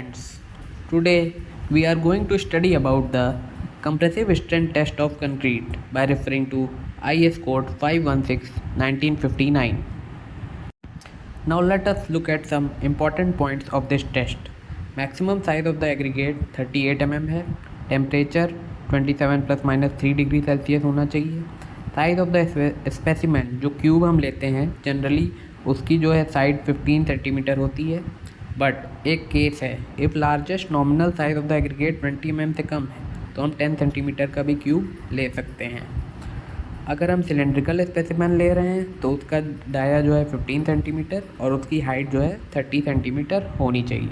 Friends, today we are going to study about the compressive strength test of concrete by referring to IS code 516-1959. Now let us look at some important points of this test. Maximum size of the aggregate 38 mm है. Temperature 27 ± 3 degree Celsius होना चाहिए. Size of the specimen जो cube हम लेते हैं generally उसकी जो है साइड 15 सेंटीमीटर होती है. बट एक केस है, if largest nominal size of the aggregate 20 mm से कम है तो हम 10 सेंटीमीटर का भी क्यूब ले सकते हैं. अगर हम सिलेंड्रिकल स्पेसिमेन ले रहे हैं तो उसका डाया जो है 15 सेंटीमीटर और उसकी हाइट जो है 30 सेंटीमीटर होनी चाहिए.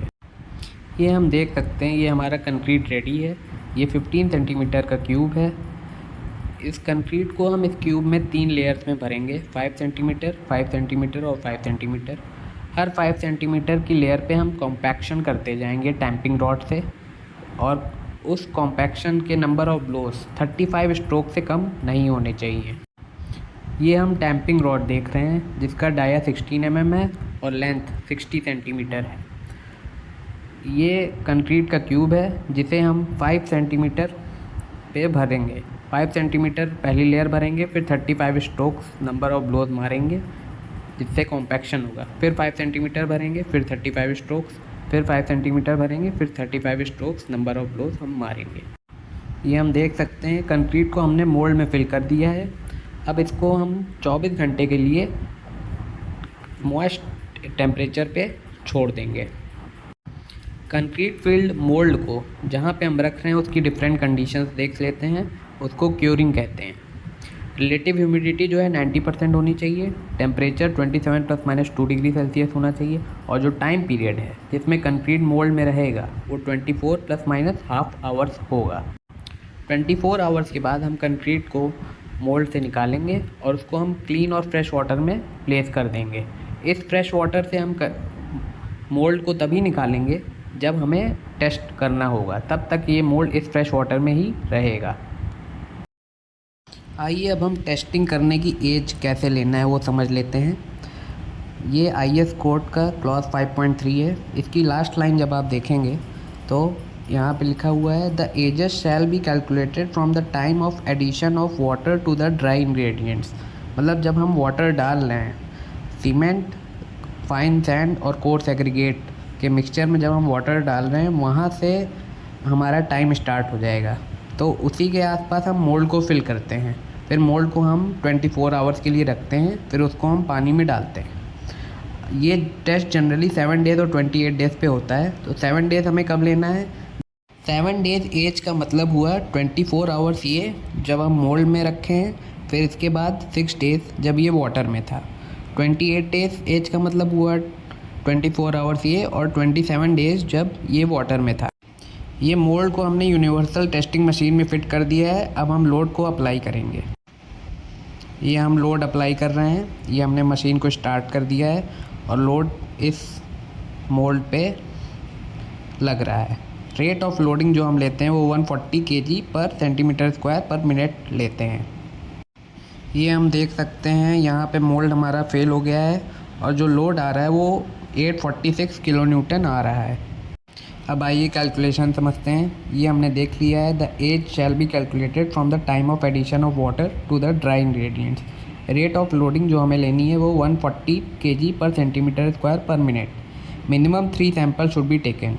ये हम देख सकते हैं, ये हमारा कंक्रीट रेडी है. ये 15 सेंटीमीटर का क्यूब है. इस कंक्रीट को हम इस क्यूब में 3 लेयर्स में भरेंगे, 5 सेंटीमीटर, 5 सेंटीमीटर और 5 सेंटीमीटर. हर 5 सेंटीमीटर की लेयर पे हम कॉम्पैक्शन करते जाएंगे टैंपिंग रॉड से, और उस कॉम्पैक्शन के नंबर ऑफ ब्लोस 35 स्ट्रोक से कम नहीं होने चाहिए. ये हम टैंपिंग रॉड देख रहे हैं जिसका डाया 16 mm है और लेंथ 60 सेंटीमीटर है. ये कंक्रीट का क्यूब है जिसे हम 5 सेंटीमीटर पे भरेंगे. 5 सेंटीमीटर पहली लेयर भरेंगे, फिर 35 स्ट्रोक्स नंबर ऑफ ब्लोज मारेंगे जिससे कॉम्पैक्शन होगा. फिर 5 सेंटीमीटर भरेंगे, फिर 35 स्ट्रोक्स, फिर 5 सेंटीमीटर भरेंगे, फिर 35 स्ट्रोक्स नंबर ऑफ ब्लोज हम मारेंगे. ये हम देख सकते हैं कंक्रीट को हमने मोल्ड में फिल कर दिया है. अब इसको हम 24 घंटे के लिए मॉइस्ट टेम्परेचर पे छोड़ देंगे. कंक्रीट फिल्ड मोल्ड को जहाँ पे हम रख रहे हैं उसकी डिफरेंट कंडीशंस देख लेते हैं. उसको क्यूरिंग कहते हैं. रिलेटिव ह्यूमिडिटी जो है 90% होनी चाहिए. टेम्परेचर 27 ± 2 डिग्री सेल्सियस होना चाहिए. और जो टाइम पीरियड है जिसमें कंक्रीट मोल्ड में रहेगा वो 24 ± हाफ आवर्स होगा. 24 आवर्स के बाद हम कंक्रीट को मोल्ड से निकालेंगे और उसको हम क्लीन और फ्रेश वाटर में प्लेस कर देंगे. इस फ्रेश वाटर से हम मोल्ड को तभी निकालेंगे जब हमें टेस्ट करना होगा, तब तक ये मोल्ड इस फ्रेश वाटर में ही रहेगा. आइए अब हम टेस्टिंग करने की एज कैसे लेना है वो समझ लेते हैं. ये IS कोड का क्लॉज 5.3 है. इसकी लास्ट लाइन जब आप देखेंगे तो यहाँ पे लिखा हुआ है the ages shall be calculated from the time of addition of water to the dry ingredients. मतलब जब हम वाटर डाल रहे हैं, सीमेंट, फाइन सैंड और कोर्स एग्रीगेट के मिक्सचर में जब हम वाटर डाल रहे हैं वहाँ से हमारा टाइम स्टार्ट हो जाएगा. तो उसी के आसपास हम मोल्ड को फिल करते हैं. फिर मोल्ड को हम 24 आवर्स के लिए रखते हैं, फिर उसको हम पानी में डालते हैं. ये टेस्ट जनरली 7 डेज़ और 28 डेज़ पे होता है. तो 7 डेज़ हमें कब लेना है? 7 डेज़ एज का मतलब हुआ 24 आवर्स ये जब हम मोल्ड में रखे हैं, फिर इसके बाद 6 डेज़ जब ये वाटर में था. 28 डेज़ एज का मतलब हुआ 24 आवर्स ये, और 27 डेज़ जब ये वाटर में था. ये मोल्ड को हमने यूनिवर्सल टेस्टिंग मशीन में फ़िट कर दिया है. अब हम लोड को अप्लाई करेंगे. ये हम लोड अप्लाई कर रहे हैं. ये हमने मशीन को स्टार्ट कर दिया है और लोड इस मोल्ड पे लग रहा है. रेट ऑफ लोडिंग जो हम लेते हैं वो 140 kg per centimetre square per minute लेते हैं. ये हम देख सकते हैं यहाँ पे मोल्ड हमारा फेल हो गया है और जो लोड आ रहा है वो 846 किलो न्यूटन आ रहा है. अब आइए कैलकुलेशन समझते हैं. ये हमने देख लिया है the age shall be calculated from the time of addition of water to the dry ingredients. Rate of loading जो हमें लेनी है वो 140 kg per centimetre square per minute. Minimum 3 sample should be taken.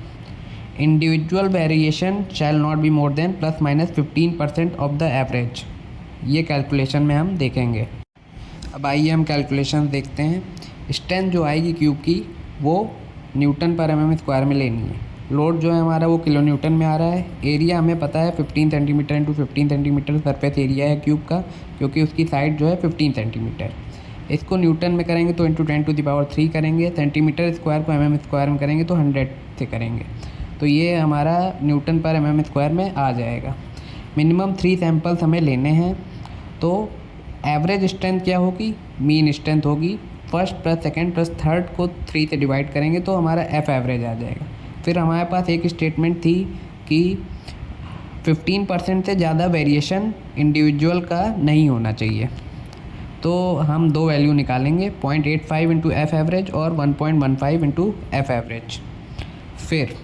Individual variation shall not be more than ±15% of the average. ये calculation में हम देखेंगे. अब आइए हम कैलकुलेशन देखते हैं. स्ट्रेंथ जो आएगी क्यूब की वो न्यूटन पर mm स्क्वायर में लेनी है. लोड जो है हमारा वो किलो न्यूटन में आ रहा है. एरिया हमें पता है 15 centimetre into 15 centimetre surface area है क्यूब का, क्योंकि उसकी साइड जो है 15 सेंटीमीटर. इसको न्यूटन में करेंगे तो इंटू 10⁻³ करेंगे. सेंटीमीटर स्क्वायर को mm स्क्वायर में करेंगे तो 100 से करेंगे. तो ये हमारा न्यूटन पर mm स्क्वायर में आ जाएगा. मिनिमम 3 सैंपल्स हमें लेने हैं. तो एवरेज स्ट्रेंथ क्या होगी? मीन स्ट्रेंथ होगी. First plus second plus third को 3 से डिवाइड करेंगे तो हमारा F एवरेज आ जाएगा. फिर हमारे पास एक स्टेटमेंट थी कि 15% से ज़्यादा वेरिएशन इंडिविजुअल का नहीं होना चाहिए. तो हम 2 वैल्यू निकालेंगे, 0.85 इंटू F एवरेज और 1.15 इंटू F एवरेज. फिर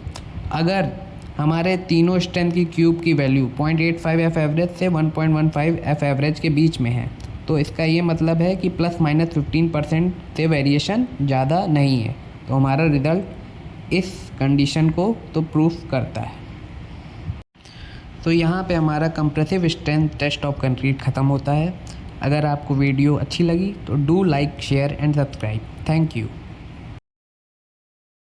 अगर हमारे तीनों स्ट्रेंथ की क्यूब की वैल्यू 0.85 एफ एवरेज से 1.15 एफ एवरेज के बीच में है, तो इसका ये मतलब है कि ±15% से वेरिएशन ज़्यादा नहीं है। तो हमारा रिज़ल्ट इस कंडीशन को तो प्रूफ करता है। तो यहाँ पे हमारा compressive strength test of concrete ख़त्म होता है। अगर आपको वीडियो अच्छी लगी तो do like, share and subscribe. Thank you.